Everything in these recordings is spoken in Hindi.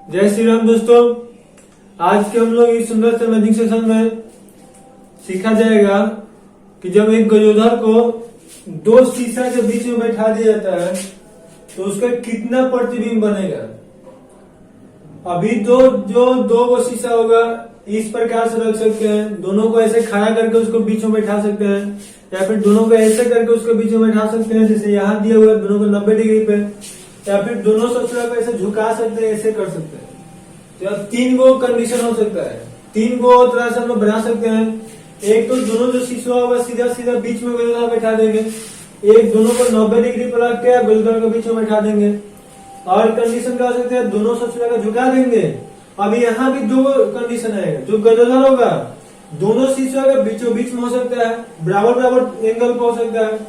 जय श्री राम दोस्तों। आज के हम लोग इस सुंदर से मैजिक सेशन में सीखा जाएगा कि जब एक गजोधर को दो शीशा के बीच में बैठा दिया जाता है तो उसका कितना प्रतिबिंब बनेगा। अभी दो गो शीशा होगा, इस प्रकार से रख सकते हैं। दोनों को ऐसे खड़ा करके उसको बीच में बैठा सकते हैं, या फिर दोनों को ऐसे करके उसको बीच में बैठा सकते हैं, जैसे यहाँ दिया हुआ है दोनों को 90 डिग्री पे, या फिर दोनों ससुरा को ऐसे झुका सकते हैं, ऐसे कर सकते हैं। तो अब 3 गो कंडीशन हो सकता है, 3 गो तरह से हम लोग बना सकते हैं। एक तो दोनों जो शीशा होगा सीधा सीधा बीच में गजोधर बैठा देंगे, एक दोनों को 90 डिग्री पर रख के गजोधर के बीच में बैठा देंगे। और कंडीशन क्या हो सकते हैं, दोनों ससुरा को झुका देंगे। अब यहाँ भी 2 कंडीशन आएगा, जो गजोधर होगा दोनों शीशा के बीचों बीच में हो सकता है, बराबर बराबर एंगल पे हो सकता है,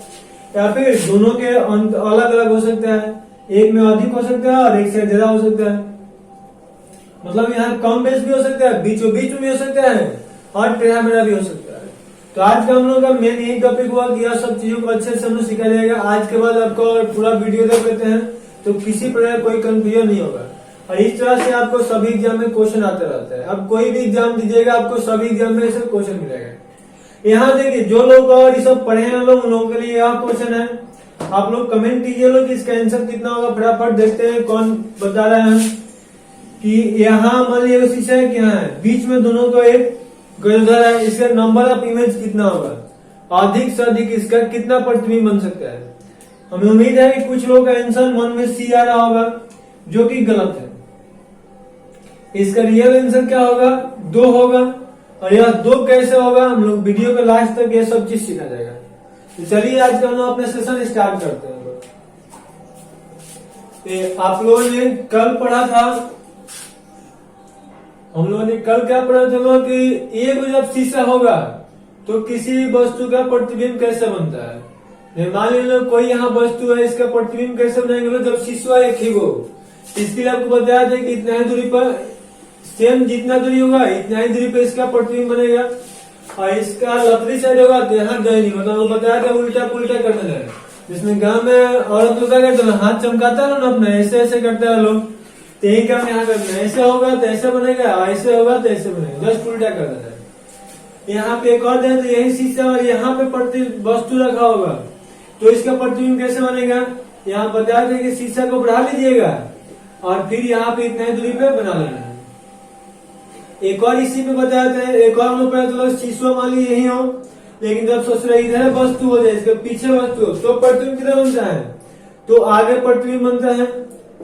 या फिर दोनों के अलग अलग हो सकता है, एक में अधिक हो सकता है और एक से ज्यादा हो सकता है। मतलब यहाँ कम बेस भी हो सकता है, बीचों बीच में भी हो सकता है और टेढ़ा मेढ़ा भी हो सकता है। तो आज का हम लोग का मेन यही टॉपिक हुआ कि यह सब चीजों को अच्छे से हम लोग सिखा जाएगा। आज के बाद आपको पूरा वीडियो देख लेते हैं तो किसी प्रकार कोई कंफ्यूजन नहीं होगा, और इस तरह से आपको सभी एग्जाम में क्वेश्चन आते रहता है। अब कोई भी एग्जाम दीजिएगा आपको सभी एग्जाम में ऐसे क्वेश्चन मिलेगा। यहाँ देखिए जो लोग और ये सब पढ़े हैं लोग, उन लोगों के लिए यह क्वेश्चन है। आप लोग कमेंट कीजिए लोग इसका आंसर कितना होगा, फटाफट देखते हैं कौन बता रहे हैं। कि यहाँ मान लीजिए शीशा है कि यहाँ है, बीच में दोनों को एक गजोधर है, इसका नंबर ऑफ इमेज कितना होगा, अधिक से अधिक इसका कितना प्रतिबिंब बन सकता है। हमें उम्मीद है कि कुछ लोगों का आंसर मन में सी आ रहा होगा, जो कि गलत है। इसका रियल आंसर क्या होगा, 2 होगा। और यह 2 कैसे होगा, हम लोग वीडियो के लास्ट तक ये सब चीज सीखा जाएगा। तो चलिए आज का हम लोग अपने सेशन स्टार्ट करते हैं। आप लोगों ने कल पढ़ा था, हम लोगों ने कल क्या पढ़ा था कि एक जब शीशा होगा तो किसी वस्तु का प्रतिबिंब कैसे बनता है। मान लीजिए कोई यहाँ वस्तु है, इसका प्रतिबिंब कैसे बनाएंगे, जब शीशा एक ही हो। इसके लिए आपको बताया था कि इतना ही दूरी पर सेम जितना दूरी होगा इतना ही दूरी पे इसका प्रतिबिंब बनेगा, और इसका लकड़ी साइड होगा तो यहाँ नहीं, मतलब बताया था उल्टा पुल्टा करने लगे। जिसमें गांव में औरत लोग क्या करते हैं, हाथ चमकाता है ना अपना, ऐसे ऐसे करते हैं लोग। तो यही काम यहाँ करना है, ऐसे होगा तो ऐसे बनेगा, ऐसे होगा तो ऐसे बनेगा, जस्ट उल्टा कर देना है। यहाँ पे एक और है, तो यही शीशा और यहाँ पे प्रति वस्तु रखा होगा तो इसका प्रतिबिंब कैसे बनेगा। यहाँ बताया था कि शीशा को बढ़ा लीजिएगा और फिर यहाँ पे इतना दूरी पे बना लेना है। एक और इसी पे बताया था, एक और लोग पता चलो शीशा मान ली यही हो, लेकिन जब सोच रहे इधर वस्तु हो जाए, इसके पीछे वस्तु हो, तो प्रतिबिंब कितना बनता है, तो आगे प्रतिबिंब बनता है,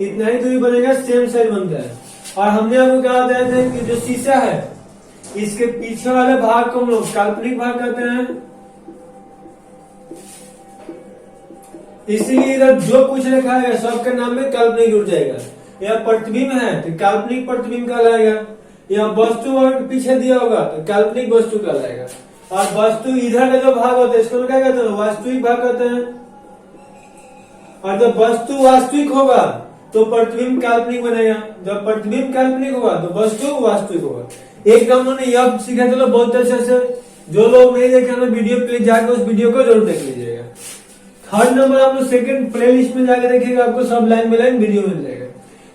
इतना ही दूरी बनेगा, सेम साइड बनता है। और हमने आपको क्या बताया था कि जो शीशा है इसके पीछे वाले भाग को हम लोग काल्पनिक भाग कहते हैं। इसीलिए इधर जो कुछ लिखा है सबके नाम में काल्पनिक जुड़ जाएगा। यह प्रतिबिंब है तो काल्पनिक प्रतिबिंब कहलाएगा, या वस्तु और पीछे दिया होगा तो काल्पनिक वस्तु कहलाएगा। और वस्तु इधर का जो भाग होता है इसको क्या कहते हैं, वास्तविक भाग कहते हैं। और जब वस्तु वास्तविक होगा तो प्रतिबिंब काल्पनिक बनेगा, जब प्रतिबिंब काल्पनिक होगा तो वस्तु वास्तविक होगा। एक हम लोगों ने यह सीखा चलो बहुत अच्छे से। जो लोग नहीं देखे हमें वीडियो प्लीज जाकर उस वीडियो को जरूर देख लीजिएगा। 3rd नंबर आप लोग सेकंड प्ले लिस्ट में जाकर देखिएगा, आपको सब लाइन बाय लाइन वीडियो मिल जाएगा।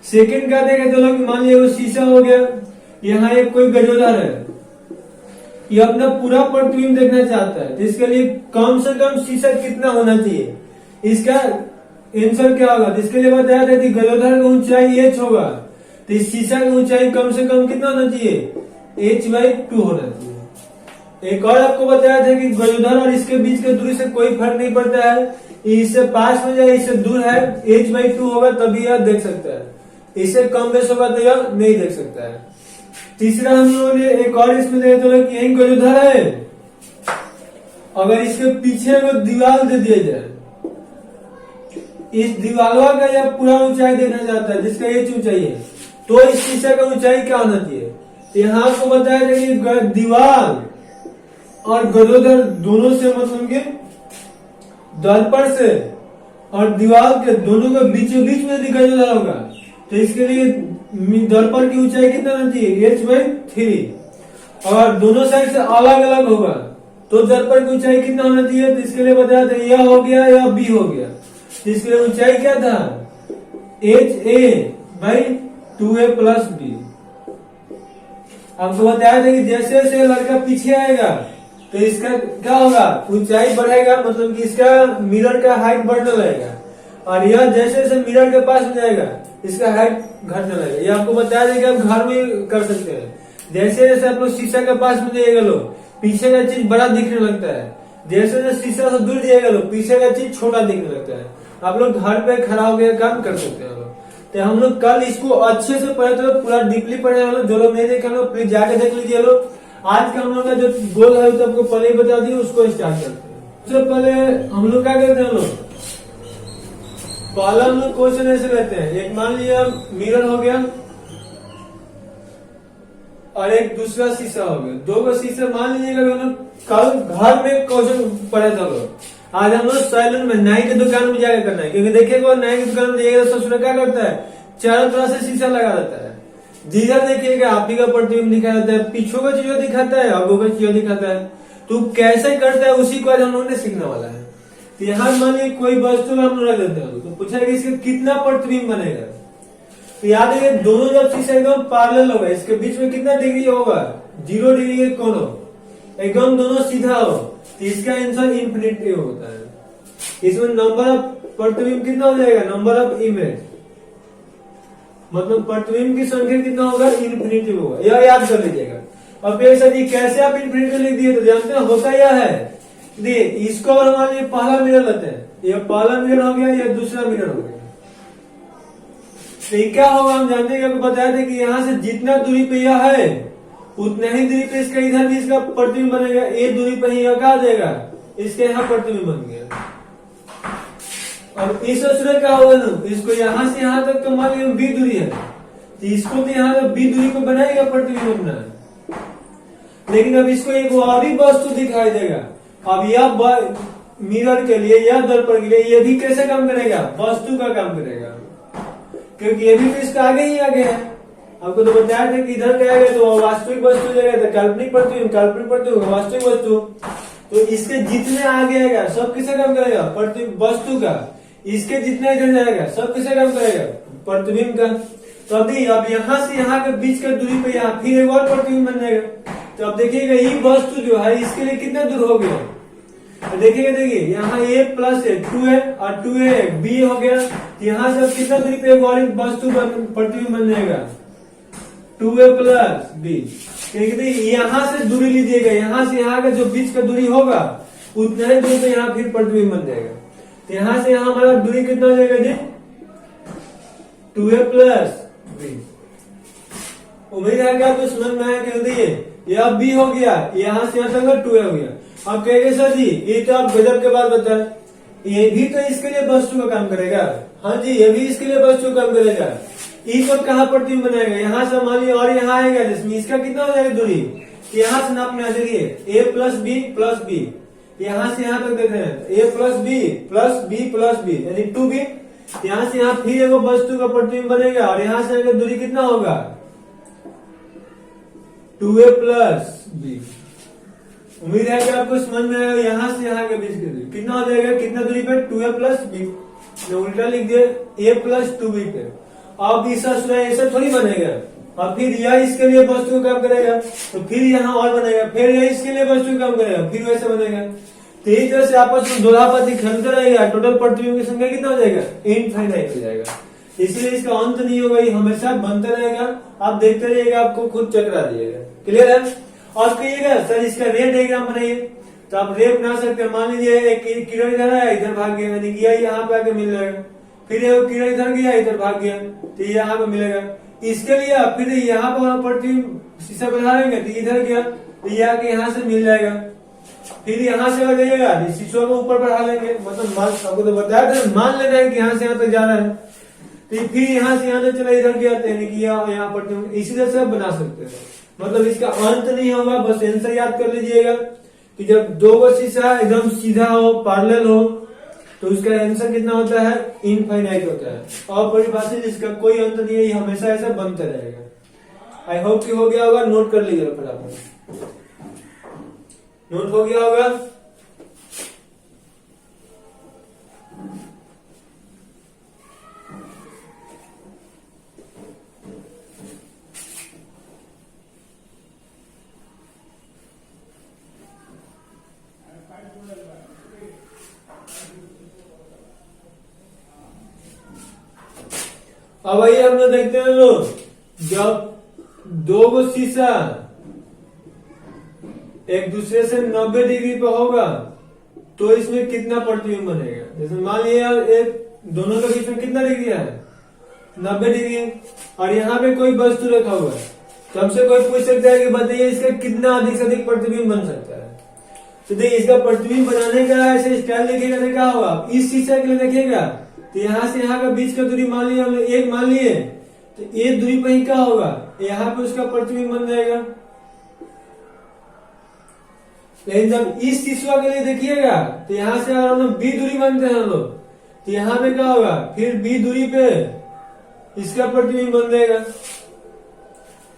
सेकंड क्या देखे चलो, मान लीजिए वो शीशा हो गया, यहाँ एक कोई गजोधर है, ये अपना पूरा प्रतिबिंब देखना चाहता है, तो इसके लिए कम से कम शीशा कितना होना चाहिए, इसका आंसर क्या होगा। तो इसके लिए बताया था कि गजोधर की ऊंचाई h होगा, तो इस शीशा की ऊंचाई कम से कम कितना होना चाहिए, h/2 होना चाहिए। एक और आपको बताया था कि गजोधर और इसके बीच के दूरी से कोई फर्क नहीं पड़ता है, इससे पास में जाए इससे दूर है, h/2 होगा तभी यह देख सकता है, इससे कम बेस होगा तो यह नहीं देख सकता है। तीसरा हम लोगों ने एक और इसमें देखा था कि यही गजोधर है, अगर इसके पीछे को दीवार दे दिया जाए, इस दीवार का यह पूरा ऊंचाई देखना चाहता है जिसका h ऊंचाई है, तो इस शीशा का ऊंचाई क्या होना चाहिए। यहाँ आपको बताया था कि दीवार और गजोधर दोनों से मतलब कि दर्पण से और दीवार के दोनों के बीचों बीच में यदि गजोधर होगा तो इसके लिए दर्पण की ऊंचाई कितना होना चाहिए, h/3। और दोनों साइड से अलग अलग होगा तो दर्पण की ऊंचाई कितना होना चाहिए, तो इसके लिए बताया था यह हो गया या b हो गया। इसके लिए ऊंचाई क्या था, h/a 2a+b। आपको बताया था कि जैसे जैसे लड़का पीछे आएगा तो इसका क्या होगा, ऊंचाई बढ़ेगा, मतलब कि इसका मिरर का हाइट बढ़ने लगेगा, और यह जैसे जैसे मिरर के पास जाएगा इसका हाइट घटने लगेगा। ये आपको बताया था कि आप घर में कर सकते हैं। जैसे जैसे आप लोग शीशा के पास में जाइएगा लोग, पीछे का चीज बड़ा दिखने लगता है, जैसे जैसे शीशा से दूर जाइएगा लोग, पीछे का चीज छोटा दिखने लगता है। आप लोग घर पे खड़ा होकर काम कर सकते हैं लोग। तो हम लोग कल इसको अच्छे से पढ़े थे, पूरा डीपली पढ़े हम लोग। जो लोग नहीं देखे लोग प्लीज जाके देख लीजिए लोग। आज का हम लोग का जो गोल है तो आपको पहले ही बता दिए, उसको स्टार्ट करते हैं। सबसे पहले हम लोग क्या करते हैं, हम लोग पहला हम लोग क्वेश्चन ऐसे लेते हैं। एक मान लिया मिरर हो गया और एक दूसरा शीशा हो गया, दो का शीशा मान लीजिएगा। हम लोग कल घर में क्वेश्चन पढ़े थे लोग, आज हम लोग सैलून में नाई की दुकान में जाकर करना है। क्योंकि देखिएगा नाई की दुकान में जाइएगा तो ससुर क्या करता है, चारों तरह से शीशा लगा देता है। जिधर देखिएगा आप ही का प्रतिबिंब दिखा देता है, पीछे का चीजों दिखाता है, आगों का चीजों दिखाता है। तो कैसे करता है उसी को आज हम लोगों ने सीखने वाला है। तो यहाँ मान लीजिए कोई वस्तु हम रख देते हैं तो पूछा कि इसका कितना प्रतिबिंब बनेगा। तो याद रखिए दोनों जब शीशा एकदम पैरेलल होगा, इसके बीच में कितना डिग्री होगा, 0 डिग्री के कोण हो, एकदम दोनों सीधा हो, तो इसका आंसर इन्फिनिटी होता है। इसमें नंबर ऑफ प्रतिबिंब कितना हो जाएगा, नंबर ऑफ इमेज, मतलब प्रतिबिंब की संख्या कितना होगा, इन्फिनिटी होगा। यह याद कर लीजिएगा। अब सर जी कैसे आप इन्फिनिटी लिख दिए, तो जानते हैं होता यह है, देखिए इसको अगर मान लीजिए पहला मिरर लेते हैं, यह पहला मिरर हो गया, यह दूसरा मिरर हो गया। तो क्या होगा, हम जानते हैं, आपको बताया था कि यहाँ से जितना दूरी पे यह है उतना ही दूरी पे इसका इधर भी इसका प्रतिबिंब बनेगा। ये दूरी पे ही यह क्या आ जाएगा, इसके यहाँ प्रतिबिंब बन गया। और इस सूत्र क्या होगा ना, इसको यहाँ से यहाँ तक तो मान लीजिए बी दूरी है, तो इसको तो यहाँ तक बी दूरी पे बनाएगा प्रतिबिंब अपना। लेकिन अब इसको एक और भी वस्तु दिखाई देगा। अब यह मिरर के लिए, यह दर्पण के लिए, ये भी कैसे काम करेगा, वस्तु का काम करेगा, क्योंकि ये भी तो इसका आगे ही आगे है। आपको तो बताया था कि इधर क्या है, तो वास्तविक वस्तु जगह तो काल्पनिक प्रतिबिंब, काल्पनिक प्रतिबिंब वास्तविक वस्तु। तो इसके जितने आगे आएगा सब किसे काम करेगा, प्रतिबिंब वस्तु का। इसके जितने इधर जाएगा सब किसे काम करेगा, प्रतिबिंब का। तो अभी अब यहाँ से यहाँ के बीच का दूरी पे यहाँ फिर एक और प्रतिबिंब बन जाएगा। तो अब देखिएगा ये वस्तु जो है इसके लिए कितना दूर हो गया, तो देखिएगा, देखिए यहाँ a प्लस है 2 है और 2a b हो गया। यहाँ से अब कितना दूरी पे एक और वस्तु प्रतिबिंब बन जाएगा, 2a प्लस b। यहाँ से दूरी लीजिएगा, यहाँ से यहाँ का जो बीच का दूरी होगा उतना ही दूरी पे यहाँ फिर प्रतिबिंब बन जाएगा। तो यहाँ से यहाँ हमारा दूरी कितना हो जाएगा जी, 2a प्लस b। उम्मीद है कि आपको समझ में आया। कह दिए यह b हो गया, यहाँ से यहाँ तक 2a हो गया। अब कहेंगे सर जी ये तो आप गजब के बाद बताए, ये भी तो इसके लिए वस्तु का काम करेगा। हाँ जी, ये भी इसके लिए वस्तु का काम करेगा। ई को कहाँ प्रतिबिंब बनाएगा, यहाँ से मान लीजिए और यहाँ आएगा, जिसमें इसका कितना हो जाएगा दूरी, यहाँ से नापने आ जाइए a plus B plus B, यहाँ से यहाँ तक देख रहे हैं a plus B plus B plus B यानी 2b। यहाँ से यहाँ फिर एक वस्तु का प्रतिबिंब बनेगा और यहाँ से आगे दूरी कितना होगा, 2a प्लस बी। उम्मीद है कि आपको समझ में आएगा। यहाँ से यहाँ के बीच की दूरी कितना हो जाएगा, कितना दूरी पे, 2a प्लस बी। उल्टा लिख दिए a प्लस 2b पे। अब इसका ऐसा थोड़ी बनेगा, और फिर यह इसके लिए वस्तु का काम करेगा, तो फिर यहाँ और बनेगा, फिर यह इसके लिए वस्तु का काम करेगा, फिर वैसे बनेगा। तो इस तरह से आपस में दोहरापति खेलते रहेगा, टोटल प्रतिबिंब की संख्या कितना हो जाएगा, इनफाइनाइट हो जाएगा। इसलिए इसका अंत नहीं होगा, ये हमेशा बनते रहेगा। आप देखते रहिएगा, आपको खुद चकरा दिएगा। क्लियर है। और कहिएगा सर इसका रे डायग्राम बनाइए, तो आप रे बना सकते हैं। मान लीजिए एक किरण इधर है, इधर भाग गया, यानी कि यहाँ पे आके मिल जाएगा। फिर एक किरण इधर गया, इधर भाग गया, तो यहाँ पे मिलेगा। इसके लिए फिर यहाँ पर प्रतिबिंब शीशा बनाएंगे, तो इधर गया, तो ये आके यहाँ से मिल जाएगा। फिर यहाँ से अगर जाइएगा शीशों को ऊपर बढ़ा लेंगे, मतलब आपको तो बताया था, मान लेना है कि यहाँ से यहाँ तक जा रहा है, तो फिर यहाँ से यहाँ तक चला, इधर गया, यानी कि यहाँ पर इसी तरह से बना सकते हैं। मतलब इसका अंत नहीं होगा। बस आंसर याद कर लीजिएगा कि जब दो शीशा एकदम सीधा हो, पैरेलल हो, तो उसका आंसर कितना होता है, इनफाइनाइट होता है। और परिभाषित इसका कोई अंत नहीं है, ये हमेशा ऐसा बनता रहेगा। आई होप कि हो गया होगा, नोट कर लीजिएगा फटाफट। नोट हो गया होगा। अब वही हम लोग देखते हैं लोग, जब दो गो शीशा एक दूसरे से 90 डिग्री पे होगा तो इसमें कितना प्रतिबिंब बनेगा। जैसे मान लिया एक दोनों के बीच में कितना डिग्री है, 90 डिग्री, और यहाँ पे कोई वस्तु रखा हुआ है, तो हमसे कोई पूछ सकता है कि बताइए इसका कितना अधिक से अधिक प्रतिबिंब बन सकता है। तो देखिए इसका प्रतिबिंब बनाने का ऐसे स्टाइल देखिएगा तो क्या होगा, इस शीशा के लिए देखिएगा तो यहाँ से यहाँ का बीच का दूरी मान लिया हमने एक मान लिए, तो एक दूरी पर ही क्या होगा, यहाँ पे उसका प्रतिबिंब बन जाएगा। लेकिन जब इस शीशा के लिए देखिएगा तो यहाँ से अगर हम लोग बी दूरी मानते हैं हम लोग, तो यहाँ पे क्या होगा, फिर बी दूरी पे इसका प्रतिबिंब बन जाएगा।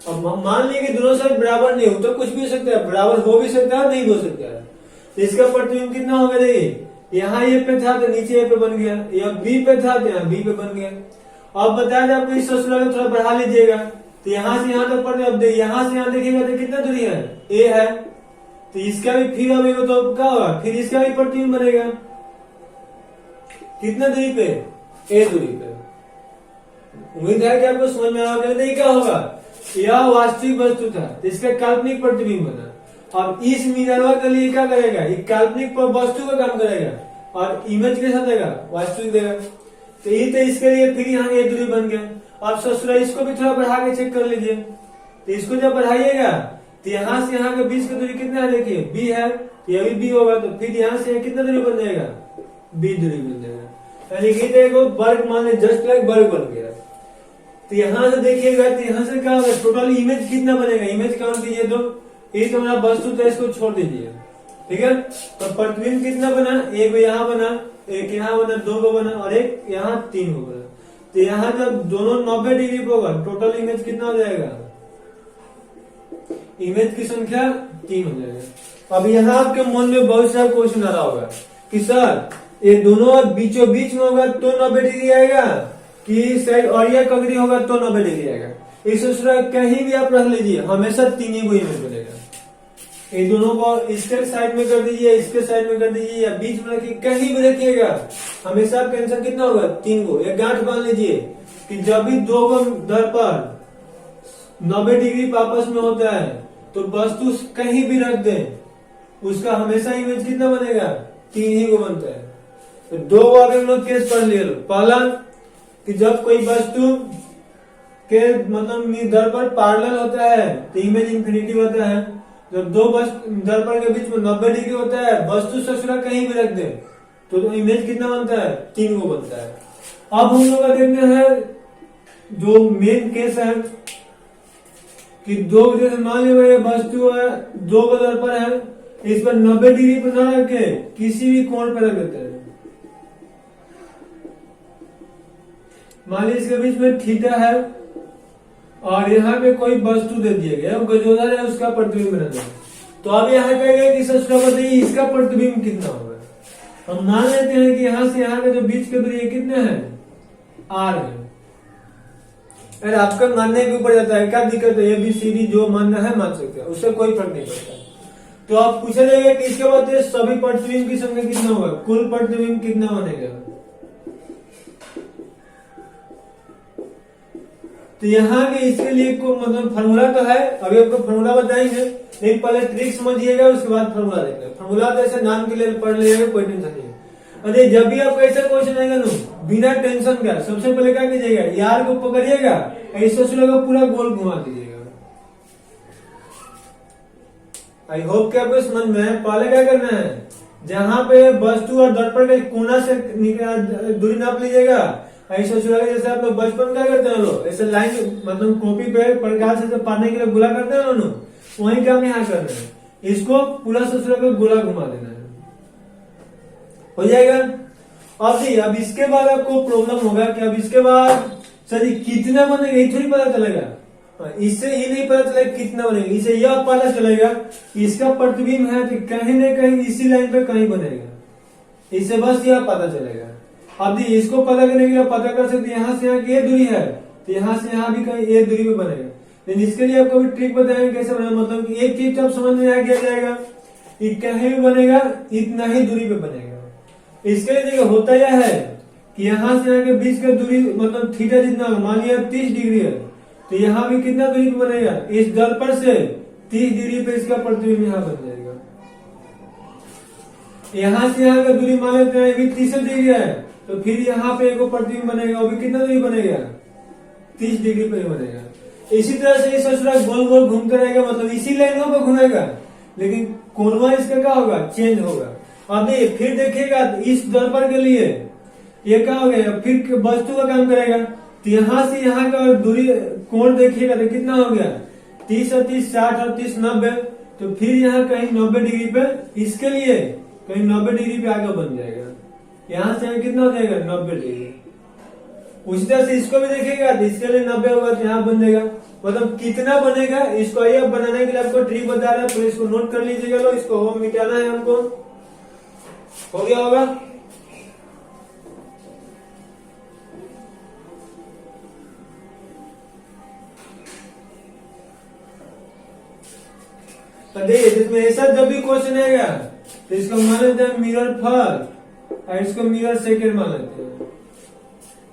अब मान लीजिए कि दोनों साइड बराबर नहीं हो तो कुछ भी हो सकता है, बराबर हो भी सकता है नहीं हो सकता है। तो इसका प्रतिबिंब कितना होगा, देखिए यहाँ ए पे था तो नीचे ए पे बन गया, या बी पे था तो यहाँ बी पे बन गया। अब बताया जाए आपको इस सूत्र को थोड़ा बढ़ा लीजिएगा, तो यहाँ से यहाँ तक पढ़ते, अब यहाँ से यहाँ देखिएगा तो कितना दूरी है, ए है, तो इसका भी फिर अब तो क्या होगा, फिर इसका भी प्रतिबिंब बनेगा कितना दूरी पे, ए दूरी पे। उम्मीद है कि आपको समझ में आएगा। नहीं क्या होगा, यह वास्तविक वस्तु था तो इसका काल्पनिक प्रतिबिंब बना। अब इस मिरर के लिए क्या करेगा, ये काल्पनिक पर वस्तु का काम करेगा और इमेज के साथ देगा, वास्तविक देगा। तो ये तो इसके लिए फिर यहाँ ए दूरी बन गया। अब ससुरा इसको भी थोड़ा बढ़ा के चेक कर लीजिए, तो इसको जब बढ़ाइएगा तो यहाँ से यहाँ के बीच की दूरी कितना है, देखिए बी है, तो ये भी बी होगा, तो फिर यहाँ से कितना दूरी बन जाएगा, बी दूरी बन जाएगा। यानी कि देखो वर्ग माने जस्ट लाइक वर्ग बन गया। तो यहाँ से देखिएगा तो यहाँ से क्या होगा, टोटल इमेज कितना बनेगा, इमेज काउंट कीजिए तो ये तो हमारा वस्तु था, इसको छोड़ दीजिए, ठीक है। तो प्रतिबिंब कितना बना, एक यहाँ बना, एक यहाँ बना, दो को बना और एक यहाँ 3 को बना। तो यहाँ जब दोनों 90 डिग्री पे होगा टोटल इमेज कितना हो जाएगा, इमेज की संख्या 3 हो जाएगा। अब यहाँ आपके मन में बहुत सारा क्वेश्चन आ रहा होगा कि सर ये दोनों बीचों बीच में होगा तो 90 डिग्री आएगा, कि साइड और यह कगरी होगा तो 90 डिग्री आएगा। इस सूत्र कहीं भी आप रख लीजिए, हमेशा 3 ही को इमेज बनेगा। ये दोनों को इसके साइड में कर दीजिए, इसके साइड में कर दीजिए, या बीच में रखिए, कहीं भी रखिएगा, हमेशा आपका आंसर कितना होगा, 3 को। एक गांठ बांध लीजिए कि जब भी दो दर्पण 90 डिग्री आपस में होता है तो वस्तु कहीं भी रख दे, उसका हमेशा इमेज कितना बनेगा, 3 ही को बनता है। तो 2 बार हम लोग केस पढ़ लिए। पहला कि जब कोई वस्तु के मतलब दर्पण पैरेलल होता है तो इमेज इंफिनिटी होता है। जब दो दर्पण के बीच में 90 डिग्री होता है, वस्तु ससुरा कहीं भी रख दे तो इमेज कितना बनता है, 3 को बनता है। अब हम लोग देखते हैं जो मेन केस है कि दो जैसे मान लीजिए वस्तु है, 2 का दर्पण है, इस पर 90 डिग्री पर न रख के किसी भी कोण पर रख देते हैं। मान लीजिए इसके बीच में थीटा है और यहाँ पे कोई वस्तु दे दिया गया, गजोदर है, उसका प्रतिबिंब बनाना है। तो अब यहाँ कहेगा कि ससुरा बताइए इसका प्रतिबिंब कितना होगा। हम मान लेते हैं कि यहाँ से यहाँ के जो बीच के दूरी कितने हैं, आर है। अरे आपका मानने के ऊपर जाता है, क्या दिक्कत है, ABCD जो मानना है मान सकते हैं, उससे कोई फर्क नहीं पड़ता। तो आप पूछा जाएगा कि इसके बाद सभी प्रतिबिंब की संख्या कितना होगा, कुल प्रतिबिंब कितना बनेगा। तो यहाँ के इसके लिए को मतलब फॉर्मूला तो है, अभी आपको फॉर्मूला बताएंगे, लेकिन पहले ट्रिक समझिएगा उसके बाद फॉर्मूला देखेंगे। फॉर्मूला तो ऐसे नाम के लिए पढ़ लीजिएगा, कोई टेंशन नहीं। अरे जब भी आपको ऐसा क्वेश्चन आएगा ना, बिना टेंशन का सबसे पहले क्या कीजिएगा, यार को पकड़िएगा, ऐसे को पूरा गोल घुमा दीजिएगा। आई होप कि आपको समझ में। पहले क्या करना है, जहाँ पे वस्तु और दर्पण के कोना से दूरी नाप लीजिएगा। ऐसे जैसे आप लोग बचपन क्या करते हैं लोग, ऐसे लाइन मतलब कॉपी पे प्रकाश से पढ़ने के लिए गोला करते हैं ना, वही काम यहाँ करना है। इसको पूरा ससुरा को गोला घुमा देना है, हो जाएगा। अब इसके बाद आपको प्रॉब्लम होगा कि अब इसके बाद सर कितना बनेगा, ये थोड़ी पता चलेगा। इससे ये नहीं पता चलेगा कितना बनेगा, इसे यह पता चलेगा कि इसका प्रतिबिंब है कि कहीं न कहीं इसी लाइन पे कहीं बनेगा, इससे बस यह पता चलेगा। अब इसको पता करने के लिए पता कर सकते यहाँ से यहाँ की ये दूरी है तो यहाँ से यहाँ भी कहीं एक दूरी पे बनेगा। लेकिन इसके लिए आपको भी ट्रिक बताएंगे कैसे बनेगा। मतलब कि एक चीज जब समझ में आ गया जाएगा, कहीं भी बनेगा इतना ही दूरी पे बनेगा। इसके लिए देखिए होता यह है कि यहाँ से यहाँ के बीच का दूरी मतलब थीटा जितना होगा, मान लिया 30 डिग्री है, तो यहाँ भी कितना दूरी पे बनेगा, इस दर्पण से 30 डिग्री पे इसका प्रतिबिंब यहाँ बन जाएगा। यहाँ से यहाँ का दूरी मान लेते हैं भी 30 डिग्री है, तो फिर यहाँ पे एक प्रतिबिंब बनेगा, वो भी कितना दूरी बनेगा, 30 डिग्री पे बनेगा। इसी तरह से ये ससुरा गोल गोल घूमते रहेगा, मतलब इसी लाइनों पर घूमेगा, लेकिन कोणवा इसका क्या होगा, चेंज होगा। अब फिर देखिएगा इस दर्पण के लिए ये क्या हो गया, फिर वस्तु का काम करेगा, तो यहाँ से यहाँ का दूरी कोण देखिएगा तो कितना हो गया, 30 और 30 60 और 30 90, तो फिर यहाँ कहीं 90 डिग्री पे इसके लिए कहीं 90 डिग्री पे आगे बन जाएगा। यहाँ से कितना हो जाएगा, 90 डिग्री। उसी तरह से इसको भी देखिएगा तो इसके लिए 90 होगा, तो यहाँ बन जाएगा। मतलब कितना बनेगा इसको आइए बनाने के लिए आपको ट्रिक बता रहा है, तो इसको नोट कर लीजिएगा। लो इसको होम मिटाना है हमको, हो गया होगा। तो देखिए जिसमें ऐसा जब भी क्वेश्चन आएगा तो इसको मान लेते हैं मिरर फर्स्ट और इसको मिरर सेकेंड मान लेते हैं।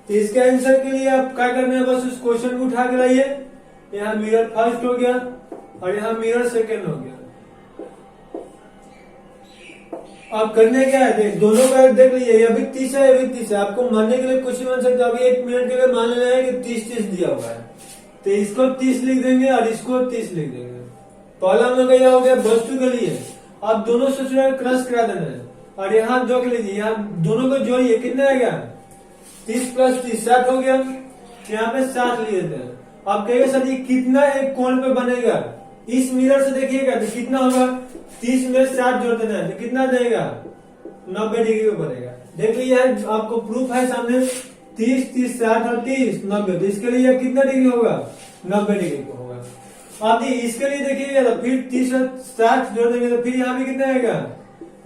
तो इसके आंसर के लिए आप क्या करना है, बस उस क्वेश्चन को उठा के लाइए, यहाँ मिरर फर्स्ट हो गया और यहाँ मिरर सेकेंड हो गया। आप करने क्या है, देख दोनों का देख लीजिए, ये भी 30 है, ये भी 30 है। आपको मानने के लिए कुछ ही मान सकते, अभी 1 मिनट के लिए मान लेना है कि 30 दिया हुआ है, तो इसको 30 लिख देंगे और इसको 30 लिख देंगे। पहला हम लोग यह हो गया वस्तु के लिए। आप दोनों से क्रॉस करा देना है और यहाँ जोड़ लीजिए, यहाँ दोनों को जोड़िए, कितना आएगा, 30 + 30 60 हो गया। यहाँ पे 60 लिए देते हैं। आप कहेंगे सर ये कितना एक कोण पे बनेगा, इस मिरर से देखिएगा तो कितना होगा, 30 में 60 जोड़ देना है तो कितना देगा, 90 डिग्री पे बनेगा। देख लीजिए आपको प्रूफ है सामने, 30 30 60 और 30 90, तो इसके लिए कितना डिग्री होगा, 90 डिग्री पे होगा। अब इसके लिए देखिएगा तो फिर 30 और 60 जोड़ देंगे तो फिर यहाँ भी कितना आएगा,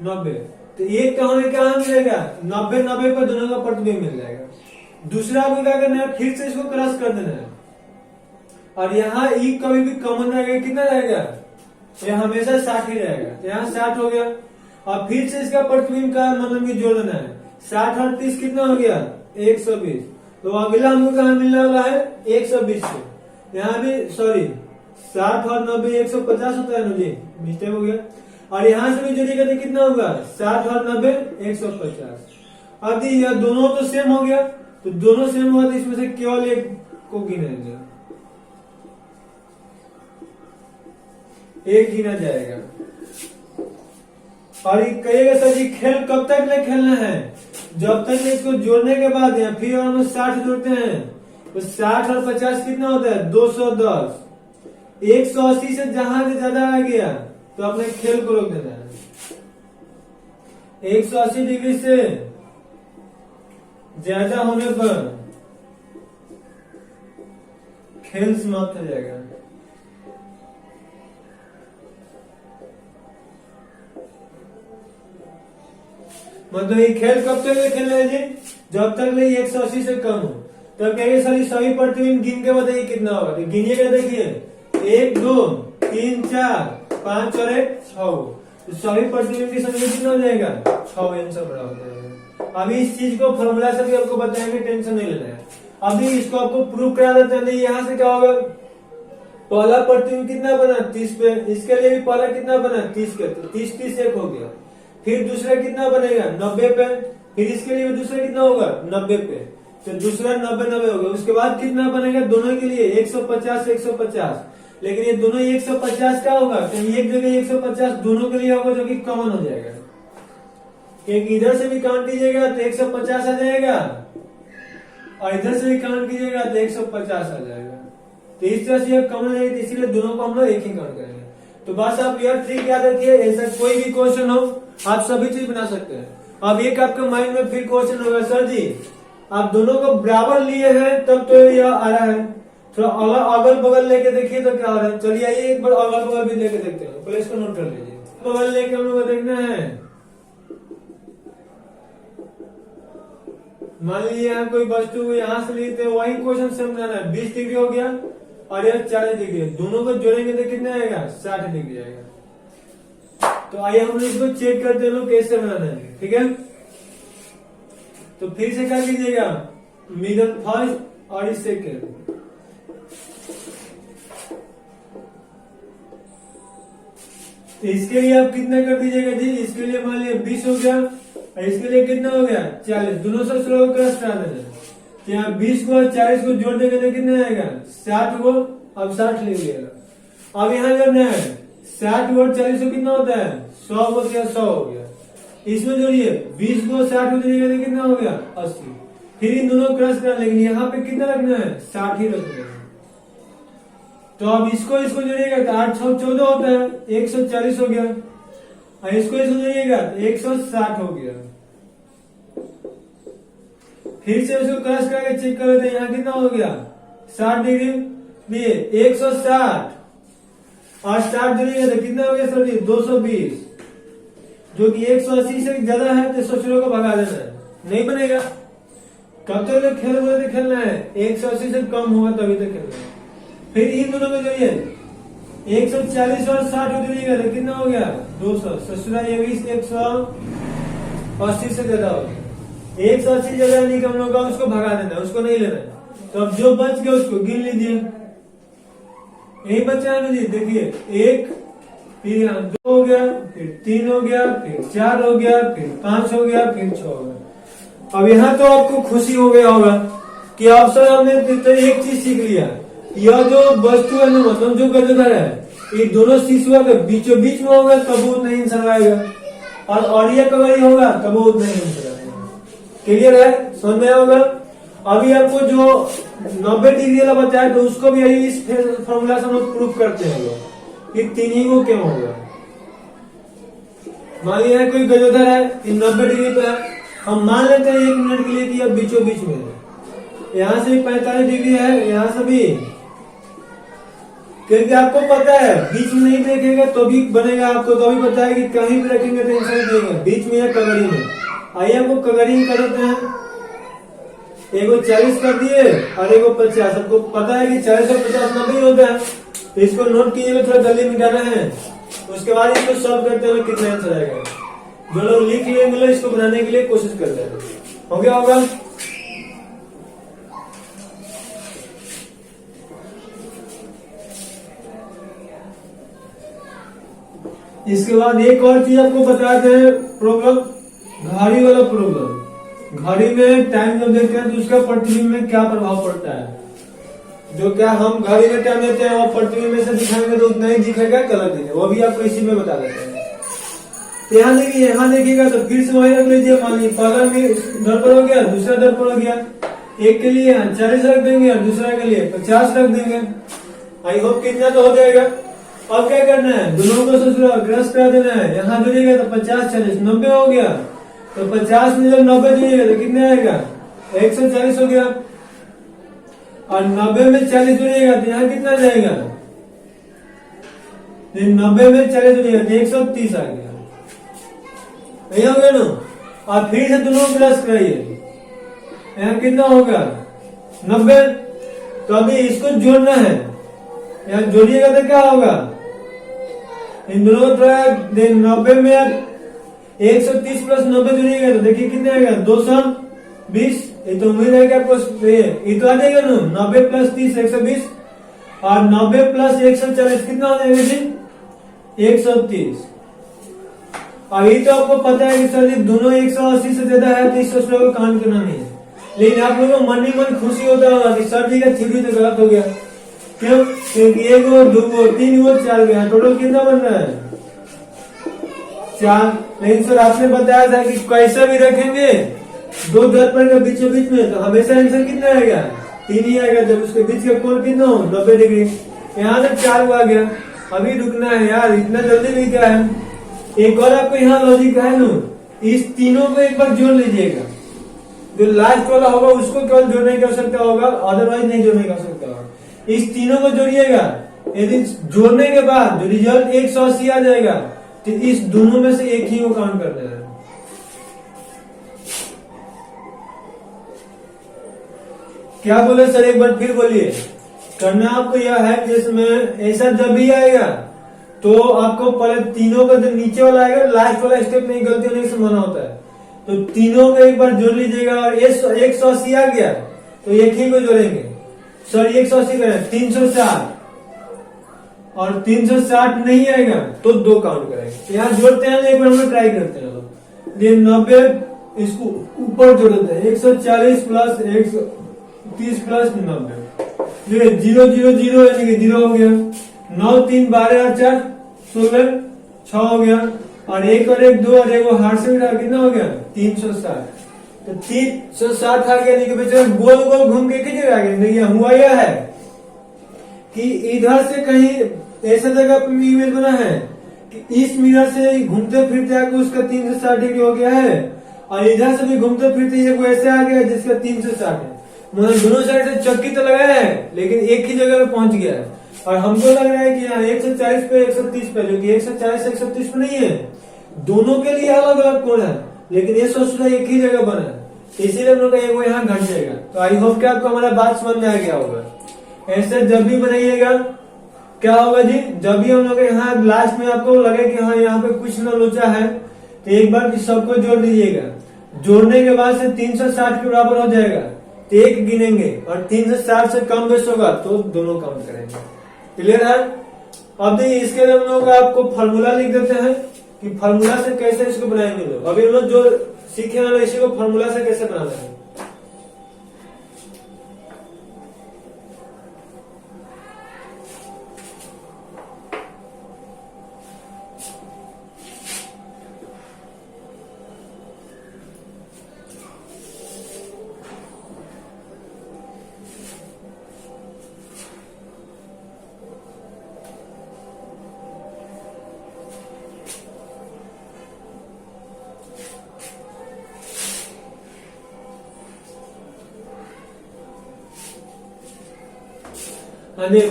90। तो एक का हमें क्या मिलेगा, 90 90 पर दोनों का प्रतिबिंब मिल जाएगा। दूसरा आपको क्या करना है, फिर से इसको क्रॉस कर देना है और यहाँ ई कभी भी कॉमन रहेगा, कितना रहेगा, ये हमेशा 60 ही रहेगा। तो यहाँ 60 हो गया और फिर से इसका प्रतिबिंब का मतलब कि जोड़ देना है, 60 और 30 कितना हो गया, 120। तो अगला हमको कहाँ मिलने वाला है, 120 से। यहाँ भी सॉरी 60 और 90 150 होता है ना जी, मिस्टेक हो गया। और यहाँ से भी जोड़िएगा तो कितना होगा, 60 और 90 150। अब यह दोनों तो सेम हो गया, तो दोनों सेम हुआ तो इसमें से केवल एक को गिनेंगे, एक गिना जाएगा। और कहिएगा सर जी खेल कब तक ले खेलना है, जब तक इसको जोड़ने के बाद या फिर हम 60 जोड़ते हैं तो 60 और 50 कितना होता है, 210। 180 से जहां से ज्यादा आ गया तो अपने खेल को रोक देना है। 180 डिग्री से ज्यादा होने पर खेल समाप्त हो जाएगा। मतलब ये खेल कब तक खेलना है जी, जब तक ले 180 से कम हो। तो कहेंगे सर सभी प्रतिबिंब गिन के बताइए कितना होगा, तो गिनिएगा देखिए 1 2 3 4 5 और 1 6, तो सभी प्रतिबिंब की संख्या कितना हो जाएगा, 6 आंसर बड़ा हो जाएगा। अभी इस चीज को फॉर्मूला से भी आपको बताएंगे, टेंशन नहीं लेना है। अभी इसको आपको प्रूव करा देते हैं। यहाँ से क्या होगा, पहला प्रतिबिंब कितना बना 30 पे, इसके लिए भी पहला कितना बना 30 के, तो 30 30 एक हो गया। फिर दूसरा कितना बनेगा 90 पे, फिर इसके लिए भी दूसरा कितना होगा 90 पे, तो दूसरा 90 90 होगा। उसके बाद कितना बनेगा दोनों के लिए 150 150, लेकिन ये दोनों 150 का होगा, कहीं एक जगह 150 दोनों के लिए होगा जो कि कॉमन हो जाएगा। एक इधर से भी काउंट कीजिएगा तो 150 आ जाएगा और इधर से भी काउंट कीजिएगा तो 150 आ जाएगा। तो इस तरह से कॉमन है, इसीलिए दोनों को हम लोग एक ही काउंट करेंगे। तो बस आप यह ट्रिक याद रखिए, ऐसा कोई भी क्वेश्चन हो आप सभी चीज बना सकते हैं। अब एक आपके माइंड में फिर क्वेश्चन होगा, सर जी आप दोनों को बराबर लिए हैं तब तो यह आ रहा है, थोड़ा अगल बगल लेके देखिए तो क्या हो रहा है। चलिए आइए एक बार अगल बगल भी लेके देखते हैं, पहले इसको नोट कर लीजिए। बगल लेके हम लोग को देखना है, मान लीजिए यहाँ कोई वस्तु यहाँ से लेते हैं, वही क्वेश्चन से बनाना है। 20 डिग्री हो गया और यह 40 डिग्री है, दोनों को जोड़ेंगे तो कितना आएगा 60 डिग्री आएगा। तो आइए हम इसको चेक करते हैं लोग कैसे बनाना है, ठीक है। तो फिर से क्या कीजिएगा, मिडल फर्स्ट और सेकेंड। तो इसके लिए आप कितना कर दीजिएगा जी, इसके लिए मान लिया 20 हो गया और इसके लिए कितना हो गया 40, दोनों से स्लो क्रॉस करा देना। तो यहाँ 20 को और 40 को जोड़ देंगे तो कितना आएगा 60 को, अब 60 ले लिएगा। अब यहाँ जोड़ना है 60 और 40 को कितना होता है 100 हो गया, 100 हो गया। इसमें जोड़िए 20 को 60 को जोड़िएगा तो कितना हो गया 80। फिर इन दोनों क्रॉस करा, लेकिन यहाँ पे कितना रखना है 60 ही रखना है। तो अब इसको जोड़िएगा तो 8 6 14 होता है, 140 हो गया और इसको जोड़िएगा तो 160 हो गया। फिर से इसको क्रॉस करके चेक कर लेते हैं, यहाँ कितना हो गया 60 डिग्री लिए 160 और 60 जोड़िएगा तो कितना हो गया सर जी 220, जो कि 180 से ज्यादा है तो सोच को भगा देना है, नहीं बनेगा। कब तक खेल बोले तो खेलना है 180 से कम होगा तभी तक खेलना है। फिर इन दोनों को जोड़िए 140 और 60 को जोड़िएगा तो कितना हो गया 200, ससुरा ये 180 से ज्यादा हो गया। 180 ज्यादा नहीं कम होगा उसको भगा देना, उसको नहीं लेना। तो अब जो बच गया उसको गिन लीजिए, यही बचा है ना जी, देखिए 1, फिर यहाँ 2 हो गया, फिर 3 हो गया, फिर 4 हो गया, फिर 5 हो गया, फिर 6 हो गया। अब यहाँ तो आपको खुशी हो गया होगा कि आप सर हमने एक चीज सीख लिया, यह जो वस्तु है ना मतलब जो गजोधर है ये दोनों शिशुआ के बीचों बीच में होगा तब वो नहीं सरवाएगा, और ऑडिया कवरी होगा तब वो नहीं सरवाएगा। क्लियर है, समझ में होगा। अभी आपको जो 90 डिग्री वाला बताया तो उसको भी यही इस फॉर्मूला से हम लोग प्रूफ करते हैं लोग कि तीन ही को क्यों होगा। मान लिया कोई गजोधर है 90 डिग्री पे है, हम मान लेते हैं 1 मिनट के लिए कि अब बीचों बीच में है, यहाँ से भी 45 डिग्री है, यहाँ से भी, क्योंकि आपको पता है बीच में नहीं देखेगा तो भी बनेगा, आपको तो भी पता है कि कहीं भी रखेंगे तो इंसान देगा बीच में या कगड़ी में। आइए आपको कगड़ी कर देते हैं, एगो 40 कर दिए और एगो 50। आपको पता है कि 40 और 50 90 होता है, तो इसको नोट कीजिएगा, थोड़ा जल्दी मिटाना है। उसके बाद इसको सॉल्व करते हुए कितना आंसर आएगा। जो लोग लिख लिए मतलब इसको बनाने के लिए कोशिश करते हैं, हो गया होगा। इसके बाद एक और चीज आपको बताते हैं, प्रॉब्लम घड़ी वाला प्रॉब्लम। घड़ी में टाइम जब देखते हैं तो उसका प्रतिबिंब में क्या प्रभाव पड़ता है। जो क्या हम घड़ी में टाइम देते हैं वो प्रतिबिंब में से दिखाएंगे तो उतना ही दिखेगा, गलत दिखेगा, वो भी आपको इसी में बता देते हैं। तो यहाँ देखिए, यहाँ देखिएगा तो फिर से वही रख लीजिए। मान लीजिए पहला दर्पण हो गया, दूसरा दर्पण हो गया, एक के लिए 40 रख देंगे और दूसरा के लिए 50 रख देंगे। आई होप कितना तो हो जाएगा। अब क्या करना है, दोनों को ससुरा क्रॉस करा देना है। यहाँ जुड़ेगा तो 50 40 90 हो गया, तो 50 में जब 90 जुड़ेगा तो कितना आएगा 140 हो गया, और 90 में 40 जुड़ेगा तो यहाँ कितना जाएगा, 90 में 40 जुड़ेगा तो 130 आ गया, नहीं हो गया ना। और फिर से दोनों को प्लस कराइए, यहाँ कितना होगा 90। तो अभी इसको जोड़ना है, यहाँ जोड़िएगा तो क्या होगा, इन दोनों को थोड़ा 90 में 130 प्लस 90 जोड़िएगा तो देखिए कितने आएगा 220। ये तो उम्मीद है कि आपको ये तो आ जाएगा ना, 90 प्लस 30 120 और 90 प्लस 140 कितना हो जाएगा जी 130। अभी तो आपको पता है कि सर जी दोनों 180 से ज्यादा है तो इस सोच को काम करना नहीं है, लेकिन आप लोगों को मन ही मन खुशी होता होगा कि सर जी का थ्योरी तो गलत हो गया। क्यों, क्योंकि 1 2 3 4 गया, टोटल कितना बन रहा है 4। लेकिन सर आपने बताया था कि कैसे भी रखेंगे दो दर्पण के बीचों बीच में तो हमेशा आंसर कितना आएगा 3 ही आएगा, जब उसके बीच का कोण कितना हो 90 डिग्री। यहाँ तक 4 आ गया, अभी रुकना है यार, इतना जल्दी भी क्या है। एक और आपको यहाँ लॉजिक है ना, इस तीनों को एक बार जोड़ लीजिएगा, जो लास्ट वाला होगा उसको केवल जोड़ने की आवश्यकता होगा, अदरवाइज नहीं जोड़ने की आवश्यकता होगा। इस तीनों को जोड़िएगा, यदि जोड़ने के बाद जो रिजल्ट 180 आ जाएगा तो इस दोनों में से एक ही को काउंट करना है। क्या बोले सर, एक बार फिर बोलिए। करना आपको यह है, जिसमें ऐसा जब भी आएगा तो आपको पहले तीनों का जो नीचे वाला आएगा लास्ट वाला स्टेप नहीं गलती होने की संभावना होता है, तो तीनों को एक बार जोड़ लीजिएगा और 180 आ गया तो एक ही को जोड़ेंगे, सॉरी 180 करें 360 और 360 नहीं आएगा तो 2 काउंट करेंगे। यहाँ जोड़ते हैं, एक बार हम लोग ट्राई करते हैं। ये 90 इसको ऊपर जोड़ते हैं, 140 प्लस 130 प्लस 90, ये 0 0 0 यानी कि 0 हो गया। 9 3 12 और 4 16 6 हो गया और 1 और 1 2 और 1 हाथ से मिला कितना हो गया 360। तो 360 आ गया, नहीं बच्चे गोल गोल घूम के कितने आ गया। देखिए हुआ यह है कि इधर से कहीं ऐसा जगह पर इमेज बना है कि इस मिरर से घूमते फिरते आके उसका 360 डिग्री हो गया है और इधर से भी घूमते फिरते ये को ऐसे आ गया जिसका 360 है। मतलब दोनों साइड से चक्की तो लगाया है लेकिन एक ही जगह पे पहुंच गया है। और हमको लग रहा है कि यहाँ 140 पे 130 पे, जो कि 140 से 130 पे नहीं है, दोनों के लिए अलग अलग कोण है लेकिन ये सोच रहा एक ही जगह बना है, इसीलिए हम लोग वो यहाँ घट जाएगा। तो आई होप कि आपको हमारा बात समझ में आ गया होगा। ऐसे जब भी बनाइएगा क्या होगा जी, जब भी हम लोग यहाँ लास्ट में आपको लगे कि हाँ यहाँ पे कुछ न लोचा है तो एक बार सबको जोड़ दीजिएगा। जोड़ने के बाद से 360 के बराबर हो जाएगा तो एक गिनेंगे और 360 से कम बेस होगा तो दोनों काउंट करेंगे। क्लियर है? अब देखिए इसके लिए हम लोग आपको फॉर्मूला लिख देते हैं कि फॉर्मूला से कैसे इसको बनाएंगे लोग। अभी हम लोग जो सीखे हैं इसी को फॉर्मूला से कैसे बनाना है।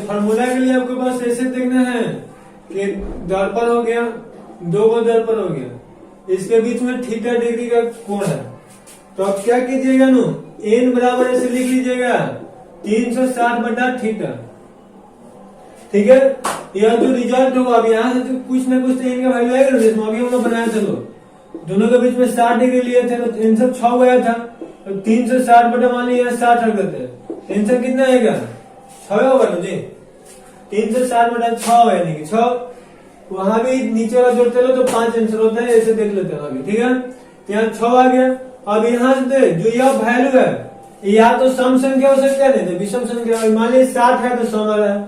फॉर्मूला के लिए आपको बस ऐसे देखना है कि दर्पण हो गया, 2 को दर्पण हो गया, इसके बीच में थीटा डिग्री का कोण है। तो आप क्या कीजिएगा नो, एन बराबर ऐसे लिख लीजिएगा 360/थीटा। ठीक है, यह जो रिजल्ट होगा अब यहाँ से तो कुछ ना कुछ तो इनका वैल्यू आएगा। जिसमें अभी हम लोग बनाया चलो दोनों के बीच में 60 डिग्री लिए थे तो आंसर 6 गया था, तो 360 मान लीजिए 60 रख देते हैं, आंसर कितना आएगा 6 होगा ना जी। 360/6 है यानी कि 6। वहां भी नीचे वाला जोड़ते लो तो 5 आंसर होता है, ऐसे देख लेते हैं अभी। ठीक है, तो यहाँ 6 आ गया। अब यहाँ से जो यह वैल्यू है या तो सम संख्या हो सकता है, नहीं तो विषम संख्या। मान लीजिए 60 है तो सम आ रहा है,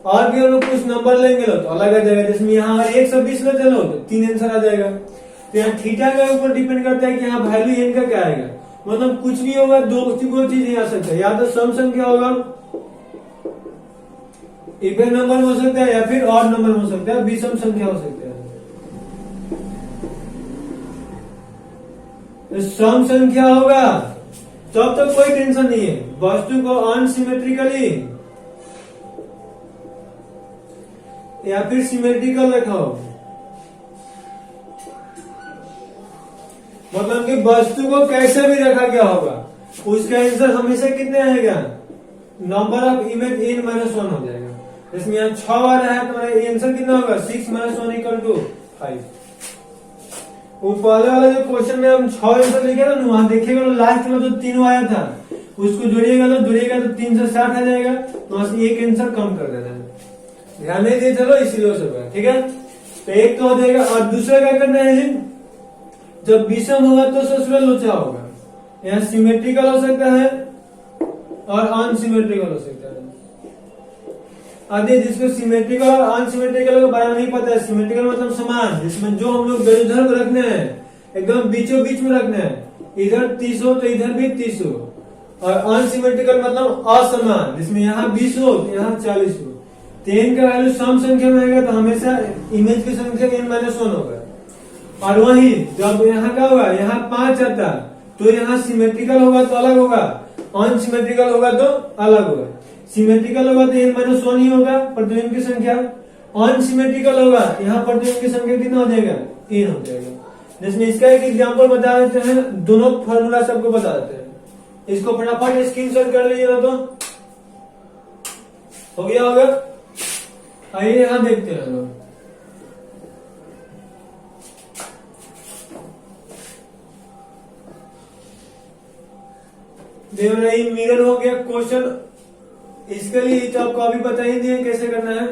और भी हम लोग कुछ नंबर लेंगे तो अलग आ जाएगा। जिसमें यहाँ 120 लेते लो तो 3 आंसर आ जाएगा। तो यहाँ थीटा के ऊपर डिपेंड करता है कि यहाँ वैल्यू एन का क्या आएगा। मतलब कुछ भी होगा, दो चीज नहीं आ सकता, या तो सम संख्या होगा, इवन नंबर हो सकता है, या फिर ऑड नंबर हो सकता है, विषम संख्या हो सकता है। तो सम संख्या होगा तब तो कोई टेंशन नहीं है। वस्तु को अनसिमेट्रिकली या फिर सिमेट्रिकल रखाओ, मतलब कि वस्तु को कैसे भी रखा गया होगा उसका आंसर हमेशा कितने आएगा, नंबर ऑफ इमेज n - 1 हो जाएगा। इसमें यहाँ 6 आ रहा है तो आंसर कितना होगा 6 - 1 = 5। वो पहले वाला जो क्वेश्चन में हम 6 आंसर लिखे ना, वहां देखिएगा लास्ट में जो 3 आया था उसको जोड़िएगा तो 360 आ जाएगा, तो वहां से एक आंसर कम कर देना है। ध्यान नहीं दिए चलो, इसीलिए सब। ठीक है, तो एक का हो जाएगा। और दूसरा क्या करना है जी, जब विषम होगा तो ससुरल लोचा होगा। यहाँ सिमेट्रिकल हो सकता है और अनसिमेट्रिकल हो सकता है। आदि जिसको सिमेट्रिकल और अनसिमेट्रिकल के बारे में नहीं पता है, सिमेट्रिकल मतलब समान, जिसमें जो हम लोग बेरुधर को रखने हैं एकदम बीचों बीच में रखना है, इधर 30 हो तो इधर भी 30 हो। और अनसिमेट्रिकल मतलब असमान, जिसमें यहाँ 20 हो तो यहाँ 40 हो। तो n का वैल्यू सम संख्या में आएगा तो हमेशा इमेज की संख्या n - 1 होगा। और वही जब यहाँ का होगा, यहाँ 5 आता तो यहाँ सिमेट्रिकल होगा तो अलग होगा, अनसिमेट्रिकल होगा तो अलग होगा। सिमेट्रिकल होगा तो n - 1 ही होगा प्रतिबिंब की संख्या, अनसिमेट्रिकल होगा यहाँ प्रतिबिंब की संख्या कितना हो जाएगा, n हो जाएगा। जिसमें इसका एक एग्जाम्पल बता देते हैं, दोनों फॉर्मूला सबको बता देते हैं। इसको फटाफट स्क्रीनशॉट कर लीजिए ना, तो हो गया होगा। आइए यहाँ देखते हैं लोग। मिरर हो गया क्वेश्चन। इसके लिए तो आपको अभी बता ही दिए कैसे करना है।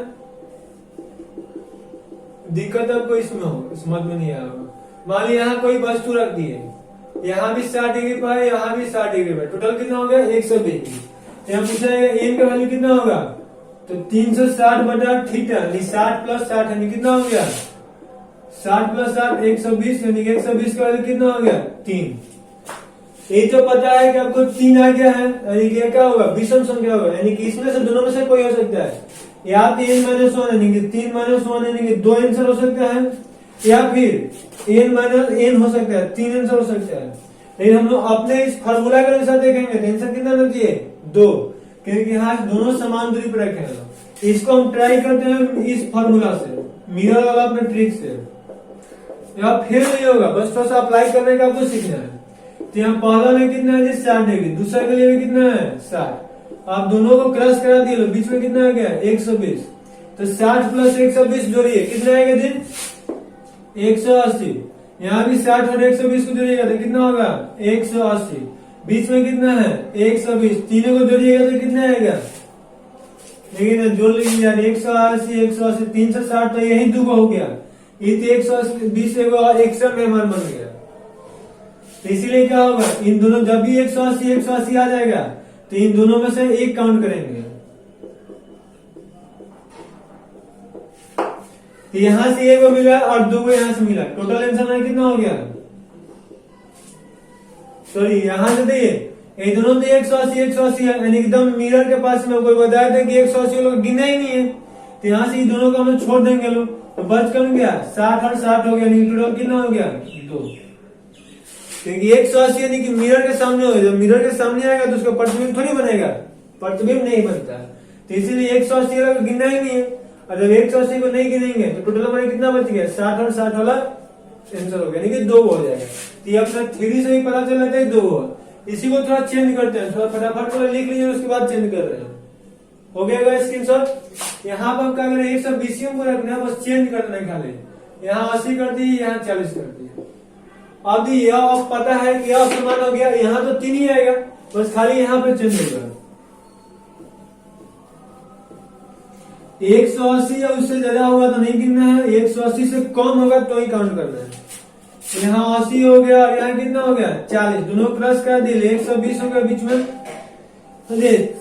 दिक्कत आपको इसमें हो, समझ में नहीं आया। मान ली यहाँ कोई वस्तु रख दी है, यहाँ भी 60 डिग्री पर है, यहाँ भी 60 डिग्री पर, टोटल कितना हो गया 120 डिग्री। यहाँ पूछा जाएगा एन का वैल्यू कितना होगा, तो 360 बटा थीटा, 60 प्लस 60 यानी कितना हो गया 60 प्लस 60 120, यानी 120 का वैल्यू कितना हो गया 3। ये तो पता है कि आपको 3 आ गया है, यानी कि क्या होगा विषम संख्या होगा, यानी कि इसमें से दोनों में से कोई हो सकता है, या तो n माइनस 1 यानी कि 3 माइनस 1 यानी कि 2 आंसर हो सकता है, या फिर n माइनस n हो सकता है 3 आंसर हो सकता है। लेकिन हम लोग अपने इस फार्मूला के अनुसार देखेंगे तो आंसर कितना होना चाहिए 2, क्योंकि यहाँ दोनों समान दूरी पर रखे हैं। इसको हम ट्राई करते हैं इस फार्मूला से, मिरर वाला अपने ट्रिक से, या फिर नहीं होगा, बस थोड़ा सा अप्लाई करने का आपको सीखना है। तो यहाँ पहला में कितना है 60 डिग्री, दूसरा के लिए भी कितना है 60। आप दोनों को क्रॉस करा दिए, बीच में कितना आ गया 120, तो 60 प्लस 120 जोड़िए कितना आएगा दिन 180। यहाँ भी 60 और 120 को जोड़िएगा तो कितना होगा 180, बीच में कितना है 120, तीनों को जोड़िएगा तो कितना आएगा, लेकिन जोड़ लीजिए यार 180 180 360, तो यही दो हो गया, ये तो 120 एक सौ मेहमान बन गया। तो इसीलिए क्या होगा, इन दोनों जब भी 180 आ जाएगा तो इन दोनों में से एक काउंट करेंगे। तो यहां से एक को मिला और दो को यहां से मिला, टोटल आंसर में कितना हो गया, सॉरी यहां से देखिए ये दोनों तो 180 है, यानी एकदम मिरर के पास में कोई बताया था कि 180 लोग गिना ही नहीं है, तो यहाँ से दोनों को हम छोड़ देंगे लोग, तो बच कर गया 60 और 60 हो गया, टोटल कितना हो गया 2, क्योंकि 180 यानी कि मिरर के सामने होगा, जब मिरर के सामने आएगा तो उसका प्रतिबिंब थोड़ी बनेगा, प्रतिबिंब नहीं बनता, तो इसीलिए 180 का गिनना ही नहीं है, और जब 180 को नहीं गिनेंगे तो टोटल हमारे कितना बच गया 60 और 60 वाला आंसर हो गया, यानी कि 2 हो जाएगा। तो ये अपना थ्योरी से ही पता चल जाता है 2 हो। इसी को थोड़ा चेंज करते हैं, थोड़ा फटाफट वाला लिख लीजिए, उसके बाद चेंज कर रहे हैं। हो गया स्क्रीनशॉट। यहाँ पर हम क्या करें 120 को रखना है, बस चेंज करना है खाली, यहाँ 80 कर दी, यहाँ 40 कर दी। अब यह अब पता है कि यह समान हो गया, यहाँ तो 3 ही आएगा, बस खाली यहाँ पे चेंज होगा 180 या उससे ज्यादा होगा तो नहीं गिनना है, 180 से कम होगा तो ही काउंट करना है। यहाँ 80 हो गया और यहाँ कितना हो गया 40, दोनों प्लस कर दिए 120 हो गया बीच में, तो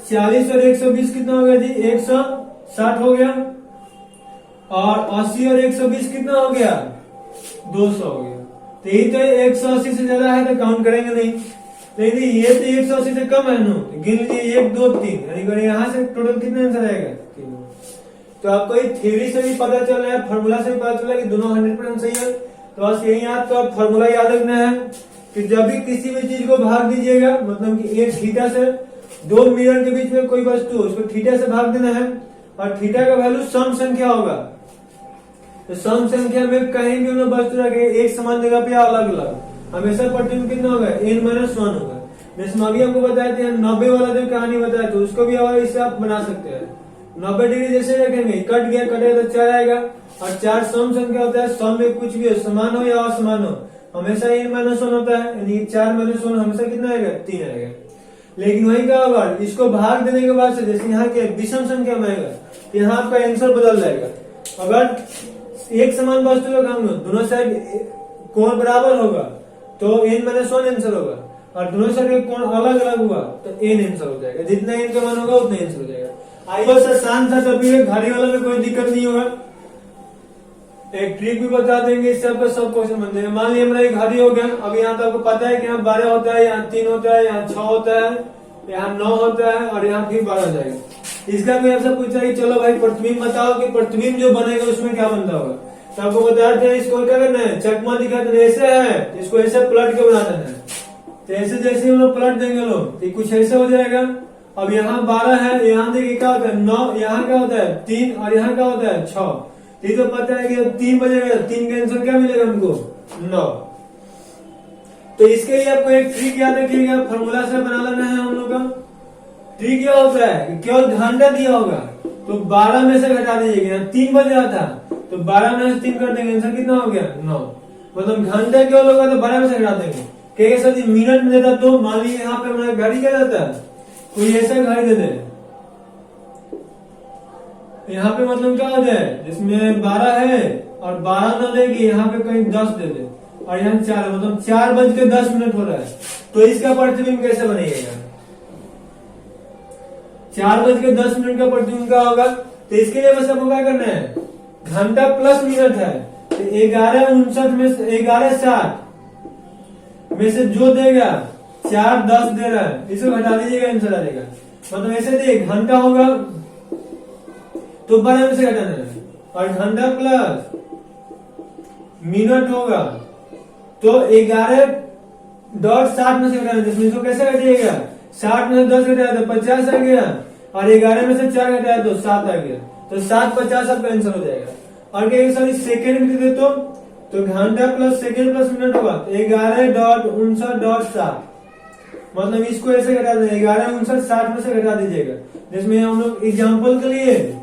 40 और 120 कितना हो गया जी 160 हो गया, और 80 और 120 कितना हो गया 200 हो गया। तो ये तो 180 से ज्यादा है तो काउंट करेंगे नहीं, लेकिन ये तो 180 से कम है नो, गिन लीजिए 1 2 3, यानी यहाँ से टोटल कितना आंसर आएगा 3। तो आपको थ्योरी से भी पता चल रहा है, फॉर्मूला से भी पता चला कि दोनों 100% सही है। तो बस यही आपको आप फॉर्मूला याद रखना है कि जब भी किसी भी चीज को भाग दीजिएगा, मतलब कि एक थीटा से 2 मिरर के बीच में कोई वस्तु उसको थीटा से भाग देना है, और थीटा का वैल्यू सम संख्या होगा, तो सम संख्या में कहीं भी उन्हें वस्तु रखे एक समान जगह पे अलग अलग, हमेशा प्रतिबिंब कितना होगा n-1 होगा। जैसे अभी आपको बताया था 90 वाला जो कहानी बताया, तो उसको भी इससे आप बना सकते हैं। 90 डिग्री जैसे रखेंगे, कट गया कटेगा तो 4 आएगा, और 4 सम संख्या होता है, सम में कुछ भी हो, समान हो या असमान हो, हमेशा n-1 होता है, यानी 4-1 हमेशा कितना आएगा 3 आएगा। लेकिन वही क्या होगा, इसको भाग देने के बाद से जैसे यहाँ के विषम संख्या में आएगा, यहाँ आपका आंसर बदल जाएगा। अगर एक समान वस्तु का काम दोनों साइड कोण बराबर होगा तो n-1 आंसर होगा, और दोनों साइड का कोण अलग अलग हुआ तो n आंसर हो जाएगा, जितना n का मान होगा उतना आंसर हो जाएगा। बस आसान था टॉपिक, घड़ी वाला में कोई दिक्कत नहीं होगा। एक ट्रिक भी बता देंगे, इससे आपका सब क्वेश्चन बन जाएगा। मान लिया मेरा एक घड़ी हो गया, अब यहाँ तो आपको पता है कि यहाँ 12 होता है, यहाँ 3 होता है, यहाँ 6 होता है, यहाँ 9 होता है, और यहाँ फिर 12 हो जाएगा। इसका कोई आपसे पूछा कि चलो भाई प्रतिबिंब बताओ कि प्रतिबिंब जो बनेगा उसमें क्या बनता होगा, तो आपको बताया था इसको क्या करना है, चकमा दिखा देना, ऐसे है इसको ऐसे पलट के बना देना है, तो ऐसे जैसे हम लोग पलट देंगे लोग तो कुछ ऐसे हो जाएगा। अब यहाँ 12 है, यहाँ देखिए क्या होता है 9, यहाँ क्या होता है 3, और यहाँ क्या होता है 6, ये तो पता है कि अब 3 बजेगा, 3 का आंसर क्या मिलेगा हमको 9। तो इसके लिए आपको एक ट्रिक याद रखिएगा, फॉर्मूला से बना लेना है हम लोग का। ट्रिक क्या होता है कि केवल घंटा दिया होगा तो 12 में से घटा दीजिएगा, 3 बज रहा था तो 12 में से 3 कर देंगे, आंसर कितना हो गया 9, मतलब घंटा केवल होगा तो 12 में से घटा देंगे क्या सर जी मिनट में देता तो मान लीजिए यहाँ पे हमारा घड़ी क्या जाता है, कोई ऐसा घड़ी दे दे, यहाँ पे मतलब क्या हो जाए जिसमें 12 है और 12 न देगी, यहाँ पे कहीं 10 दे दे और यहाँ 4, मतलब 4:10 हो रहा है, तो इसका प्रतिबिंब कैसे बनेगा? 4:10 का प्रतिबिंब का होगा। तो इसके लिए बस आपको क्या करना है, घंटा प्लस मिनट है तो 11:59 में से 11:60 में से जो देगा 4:10 दे रहा है, इसको घटा दीजिएगा, आंसर आ जाएगा। मतलब ऐसे दे घंटा होगा तो 12 में से घटाना है, और घंटा प्लस मिनट होगा तो 11.60 में से घटाना है, जिसमें इसको कैसे घटिएगा, 60 में से 10 घटाया तो 50 आ गया, और 11 में से 4 घटाया तो 7 आ गया, तो 7:50 आपका आंसर हो जाएगा। और क्या सॉरी सेकेंड में दे तो घंटा प्लस सेकेंड प्लस मिनट होगा तो 11.59.60, मतलब इसको ऐसे घटा दें 11:59.60 में से घटा दीजिएगा, जिसमें हम लोग एग्जाम्पल के लिए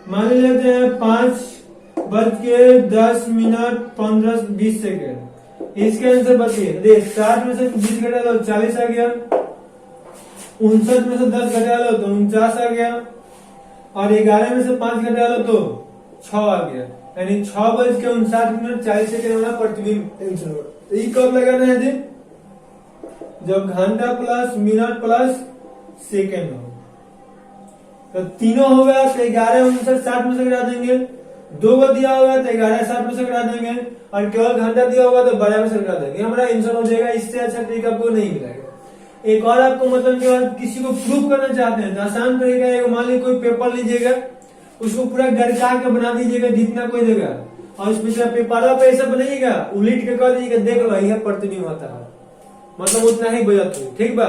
मान लेते हैं 5:10:15-20 इसके आंसर बचिए 60 में से 20 घटा लो 40 आ गया, 59 में से 10 घटा लो तो 49 आ गया, और 11 में से 5 घटा लो तो 6 आ गया, यानी 6:59 वाला प्रतिबिंब आंसर होगा। तो ये कब लगाना है जी, जब घंटा प्लस मिनट प्लस सेकेंड हो, तो तीनों होगा तो 11:59.60 में से घटा देंगे, 2 को दिया होगा तो 11:60 में से घटा देंगे, और केवल घंटा दिया होगा तो 12 में से घटा देंगे, हमारा आंसर हो जाएगा। इससे अच्छा तरीका आपको नहीं मिलेगा। एक और आपको मतलब कि किसी को प्रूफ करना चाहते हैं तो आसान तरीका है, मान लीजिए कोई पेपर लीजिएगा, उसको पूरा गड़का के बना दीजिएगा जितना कोई देगा, और उसमें से पेपर पे ऐसा बनाइएगा, उलट के कर दीजिएगा, देख लो यह प्रतिबिंब होता है, मतलब उतना ही बजट हुई, ठीक बा।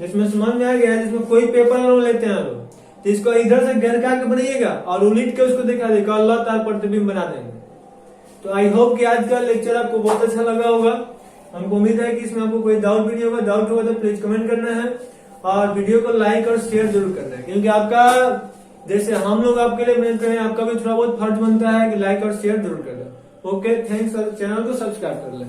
जिसमें समझ में आ गया, जिसमें कोई पेपर लेते हैं लोग तो इसको इधर से गड़का के बनाइएगा और उलट के उसको दिखा देगा, अल्लाह ताला प्रतिबिंब बना देंगे। तो आई होप कि आज का लेक्चर आपको बहुत अच्छा लगा होगा। हमको उम्मीद है कि इसमें आपको कोई डाउट भी नहीं होगा, डाउट होगा तो प्लीज कमेंट करना है, और वीडियो को लाइक और शेयर जरूर करना है, क्योंकि आपका जैसे हम लोग आपके लिए मेहनत करें, आपका भी थोड़ा बहुत फर्ज बनता है कि लाइक और शेयर जरूर करना। ओके, थैंक्स, और चैनल को सब्सक्राइब कर लें।